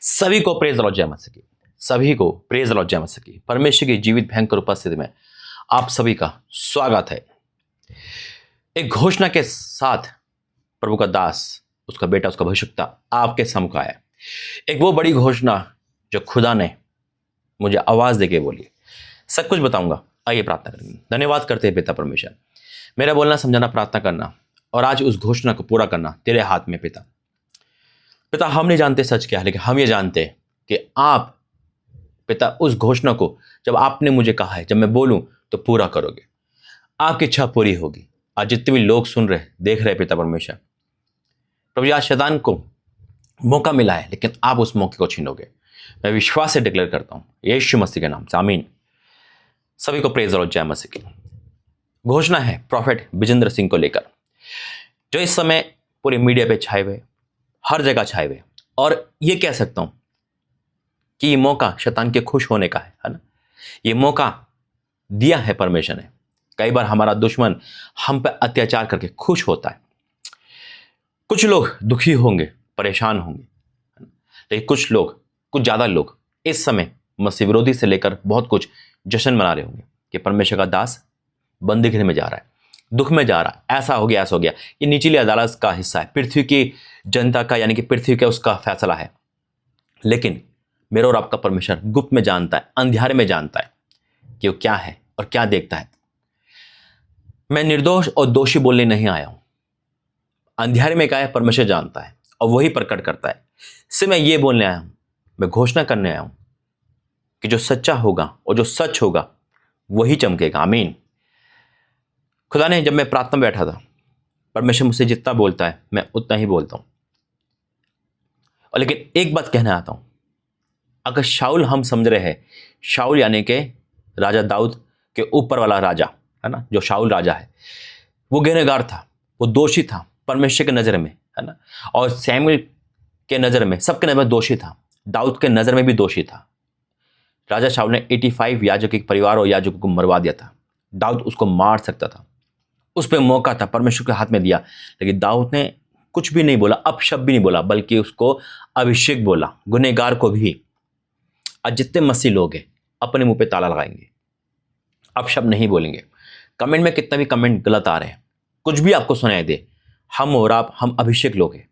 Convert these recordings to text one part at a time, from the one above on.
सभी को praise Lord जय मसीह की, सभी को प्रेज लॉर्ड जय मसीह की। परमेश्वर की जीवित भयंकर उपस्थिति में आप सभी का स्वागत है। एक घोषणा के साथ प्रभु का दास, उसका बेटा, उसका भविष्यवक्ता आपके सम्मुख आया। एक वो बड़ी घोषणा जो खुदा ने मुझे आवाज देके बोली। सब कुछ बताऊंगा। आइए प्रार्थना करेंगे। धन्यवाद करते हैं पिता परमेश्वर, मेरा बोलना, समझाना, प्रार्थना करना और आज उस घोषणा को पूरा करना तेरे हाथ में पिता। पिता, हम नहीं जानते सच क्या है, लेकिन हम ये जानते हैं कि आप पिता उस घोषणा को जब आपने मुझे कहा है, जब मैं बोलूं तो पूरा करोगे। आपकी इच्छा पूरी होगी। आज जितने भी लोग सुन रहे, देख रहे पिता परमेश्वर, प्रभु आज शैतान को मौका मिला है, लेकिन आप उस मौके को छीनोगे। मैं विश्वास से डिक्लेयर करता हूं यीशु मसीह के नाम से, आमीन। सभी को प्रेज लॉर्ड जय मसीह की। घोषणा है प्रॉफेट विजेंद्र सिंह को लेकर, जो इस समय पूरे मीडिया पे छाए हुए, हर जगह छाए हुए, और ये कह सकता हूं कि ये मौका शैतान के खुश होने का है ना। ये मौका दिया है परमेश्वर ने। कई बार हमारा दुश्मन हम पे अत्याचार करके खुश होता है। कुछ लोग दुखी होंगे, परेशान होंगे, लेकिन कुछ लोग, कुछ ज्यादा लोग इस समय मसीह विरोधी से लेकर बहुत कुछ जश्न मना रहे होंगे कि परमेश्वर का दास बंदी गृह में जा रहा है, दुख में जा रहा है, ऐसा हो गया, ऐसा हो गया। ये निचली अदालत का हिस्सा है, पृथ्वी की जनता का, यानी कि पृथ्वी का उसका फैसला है। लेकिन मेरा और आपका परमेश्वर गुप्त में जानता है, अंधियारे में जानता है कि वो क्या है और क्या देखता है। मैं निर्दोष और दोषी बोलने नहीं आया हूं। अंधियारे में क्या है परमेश्वर जानता है और वही प्रकट करता है। इससे मैं ये बोलने आया हूं, मैं घोषणा करने आया हूं कि जो सच्चा होगा और जो सच होगा वही चमकेगा, आमीन। खुदा ने, जब मैं प्रार्थना में बैठा था, परमेश्वर मुझसे जितना बोलता है मैं उतना ही बोलता हूं। और लेकिन एक बात कहना आता हूं, अगर शाऊल हम समझ रहे हैं, शाऊल यानी कि राजा दाऊद के ऊपर वाला राजा है ना, जो शाऊल राजा है, वो गुनहगार था, वो दोषी था परमेश्वर के नजर में, है ना। और सैमुएल के नजर में, सबके नजर में दोषी था। दाऊद के नजर में भी दोषी था। राजा शाऊल ने 85 याजक के परिवार और याजकों को मरवा दिया था। दाऊद उसको मार सकता था, उस पर मौका था, परमेश्वर के हाथ में दिया, लेकिन दाऊद ने कुछ भी नहीं बोला, अपशब्द भी नहीं बोला, बल्कि उसको अभिषेक बोला, गुनहगार को भी। आज जितने मसीह लोग हैं अपने मुंह पे ताला लगाएंगे, अपशब्द नहीं बोलेंगे। कमेंट में कितना भी कमेंट गलत आ रहे हैं, कुछ भी आपको सुनाई दे, हम और आप, हम अभिषेक लोग हैं।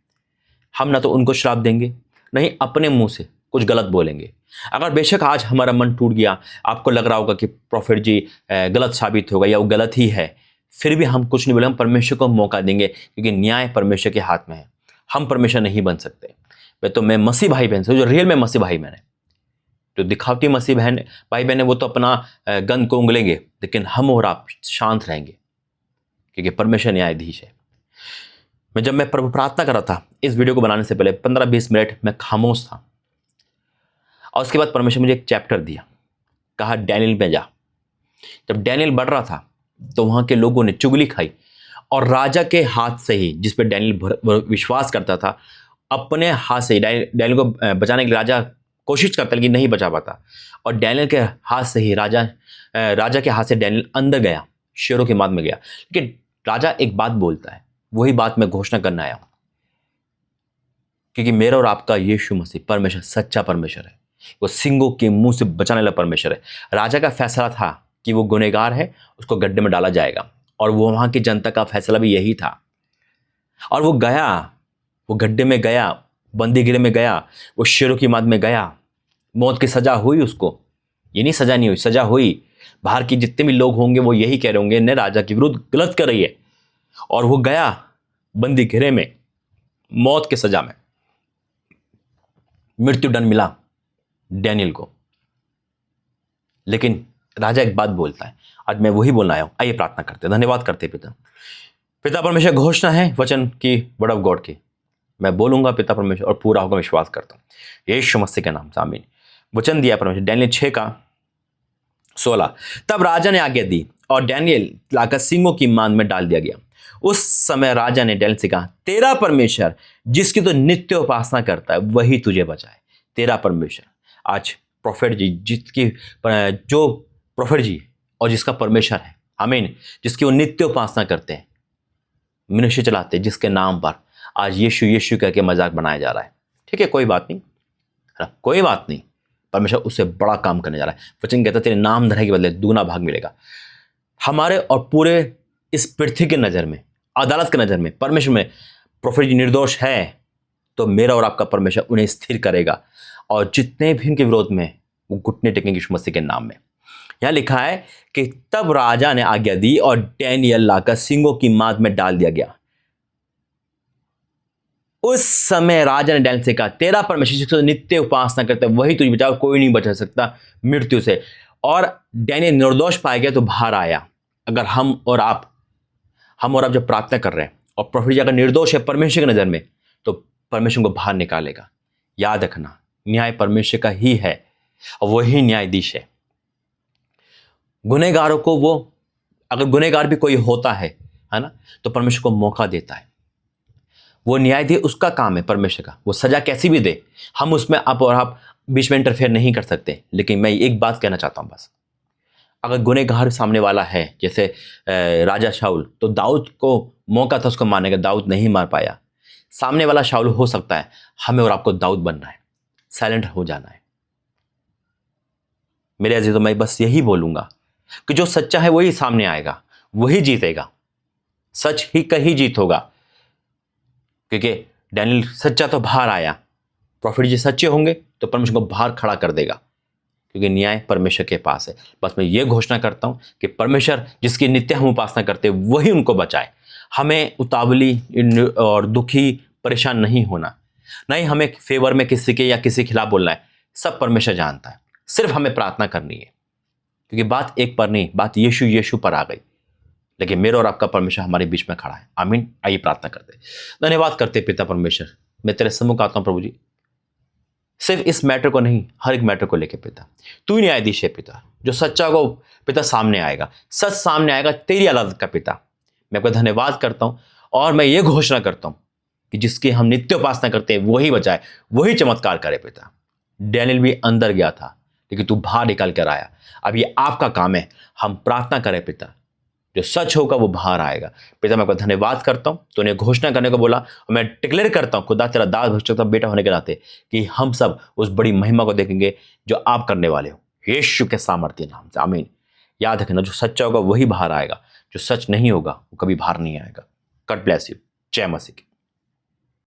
हम ना तो उनको श्राप देंगे, नहीं अपने मुंह से कुछ गलत बोलेंगे। अगर बेशक आज हमारा मन टूट गया, आपको लग रहा होगा कि प्रोफेट जी गलत साबित होगा या वो गलत ही है, फिर भी हम कुछ नहीं बोले। हम परमेश्वर को मौका देंगे, क्योंकि न्याय परमेश्वर के हाथ में है। हम परमेश्वर नहीं बन सकते। मैं मसीह भाई बहन से, जो रियल में मसीह भाई बहन है, जो दिखावटी मसीह बहन भाई बहन है, वो तो अपना गंद को उंगलेंगे, लेकिन हम और आप शांत रहेंगे, क्योंकि परमेश्वर न्यायाधीश है। जब मैं प्रभु प्रार्थना कर रहा था, इस वीडियो को बनाने से पहले 15-20 मिनट मैं खामोश था, और उसके बाद परमेश्वर मुझे एक चैप्टर दिया, कहा डैनियल में जा। जब डैनियल बढ़ रहा था तो वहां के लोगों ने चुगली खाई, और राजा के हाथ से ही, जिस पर डैनियल विश्वास करता था, अपने हाथ से ही डैनियल को बचाने के लिए राजा कोशिश करता, लेकिन नहीं बचा पाता, और डैनियल के हाथ से ही राजा के हाथ से डैनियल अंदर गया, शेरों की माद में गया। लेकिन राजा एक बात बोलता है, वही बात मैं घोषणा करना आया हूं, क्योंकि मेरा और आपका यीशु मसीह परमेश्वर सच्चा परमेश्वर है। वो सिंगों के मुंह से बचाने वाला परमेश्वर है। राजा का फैसला था कि वो गुनहगार है, उसको गड्ढे में डाला जाएगा, और वो वहां की जनता का फैसला भी यही था। और वो गया, वो गड्ढे में गया, बंदी गृह में गया, वो शेरों की माद में गया। मौत की सजा हुई उसको, ये नहीं सजा नहीं हुई, सजा हुई। बाहर के जितने भी लोग होंगे वो यही कह रहे होंगे, ने राजा के विरुद्ध गलत कर रही है। और वो गया बंदी गृह में, मौत की सजा में, मृत्युदंड मिला डैनियल को। लेकिन राजा एक बात बोलता है, आज मैं वही बोलना आया हूं। आइए प्रार्थना करते हैं, धन्यवाद करते हैं पिता। पिता परमेश्वर, घोषणा है वचन की, वर्ड ऑफ गॉड की, मैं बोलूंगा पिता परमेश्वर, और पूरा होगा, विश्वास करता हूं यीशु मसीह के नाम से, आमीन। वचन दिया परमेश्वर, डैनियल 6:16। तब राजा ने आज्ञा दी और डैनियल लाकर सिंगों की मांद में डाल दिया गया। उस समय राजा ने डैनियल से कहा, तेरा परमेश्वर जिसकी तो नित्य उपासना करता है वही तुझे बचाए। तेरा परमेश्वर, आज प्रोफेट जी, जो प्रोफेट जी और जिसका परमेश्वर है, आमीन, जिसकी वो नित्य उपासना करते हैं, मनुष्य चलाते हैं, जिसके नाम पर आज यीशु यीशु करके मजाक बनाया जा रहा है। ठीक है, कोई बात नहीं, है ना, कोई बात नहीं, परमेश्वर उससे बड़ा काम करने जा रहा है। वचन कहता है तेरे नाम धराई के बदले दूना भाग मिलेगा। हमारे और पूरे इस पृथ्वी की नज़र में, अदालत की नज़र में, परमेश्वर में प्रोफेट जी निर्दोष है, तो मेरा और आपका परमेश्वर उन्हें स्थिर करेगा, और जितने भी उनके विरोध में वो घुटने टेकेंगे यीशु मसीह के नाम में। यहाँ लिखा है कि तब राजा ने आज्ञा दी और डैनियल लाकर सिंहों की माद में डाल दिया गया। उस समय राजा ने डैनियल से कहा, तेरा परमेश्वर जिसको नित्य उपासना करते वही तुझे बचाओ, कोई नहीं बचा सकता मृत्यु से। और डैनियल निर्दोष पाया गया तो बाहर आया। अगर हम और आप जब प्रार्थना कर रहे हैं और प्रोफेट जी अगर निर्दोष है परमेश्वर की नज़र में, तो परमेश्वर को बाहर निकालेगा। याद रखना, न्याय परमेश्वर का ही है और वही न्यायाधीश है। गुनहगारों को वो, अगर गुनहगार भी कोई होता है ना, तो परमेश्वर को मौका देता है। वो न्यायाधीश, उसका काम है परमेश्वर का, वो सजा कैसी भी दे, हम उसमें आप और आप बीच में इंटरफेयर नहीं कर सकते। लेकिन मैं एक बात कहना चाहता हूँ बस, अगर गुनहगार सामने वाला है, जैसे राजा शाऊल, तो दाऊद को मौका था उसको मारने का, दाऊद नहीं मार पाया। सामने वाला शाऊल हो सकता है, हमें और आपको दाऊद बनना है, साइलेंट हो जाना है। मेरे अजीज, तो मैं बस यही बोलूंगा कि जो सच्चा है वही सामने आएगा, वही जीतेगा, सच ही का ही जीत होगा। क्योंकि डैनियल सच्चा तो बाहर आया, प्रोफेट जी सच्चे होंगे तो परमेश्वर को बाहर खड़ा कर देगा, क्योंकि न्याय परमेश्वर के पास है। बस मैं ये घोषणा करता हूं कि परमेश्वर जिसकी नित्य हम उपासना करते हैं वही उनको बचाए। हमें उतावली और दुखी परेशान नहीं होना, नहीं हमें फेवर में किसी के या किसी के खिलाफ बोलना है। सब परमेश्वर जानता है, सिर्फ हमें प्रार्थना करनी है, क्योंकि बात एक पर नहीं, बात यीशु पर आ गई। लेकिन मेरे और आपका परमेश्वर हमारे बीच में खड़ा है। आमीन। आइए प्रार्थना करते। धन्यवाद करते पिता परमेश्वर, मैं तेरे सम्मुख आता हूं प्रभु जी, सिर्फ इस मैटर को नहीं, हर एक मैटर को लेके पिता, तू ही न्यायाधीश है पिता, जो सच्चा को पिता सामने आएगा, सच सामने आएगा तेरी अदालत का पिता। मैं आपका धन्यवाद करता हूं और मैं ये घोषणा करता हूं कि जिसकी हम नित्य उपासना करते हैं वही बचाए, वही चमत्कार करे पिता। डैनियल भी अंदर गया था लेकिन तू बाहर निकल कर आया। अब ये आपका काम है, हम प्रार्थना करें पिता, जो सच होगा वो बाहर आएगा पिता। मैं आपका धन्यवाद करता हूँ, तूने घोषणा करने को बोला और मैं डिक्लेयर करता हूँ खुदा तेरा दास भविष्य बेटा होने के नाते कि हम सब उस बड़ी महिमा को देखेंगे जो आप करने वाले हो, यीशु के सामर्थ्य नाम से। आमीन। याद रखना, जो सच्चा होगा वही बाहर आएगा, जो सच नहीं होगा वो कभी बाहर नहीं आएगा। God bless you. जय मसीह की।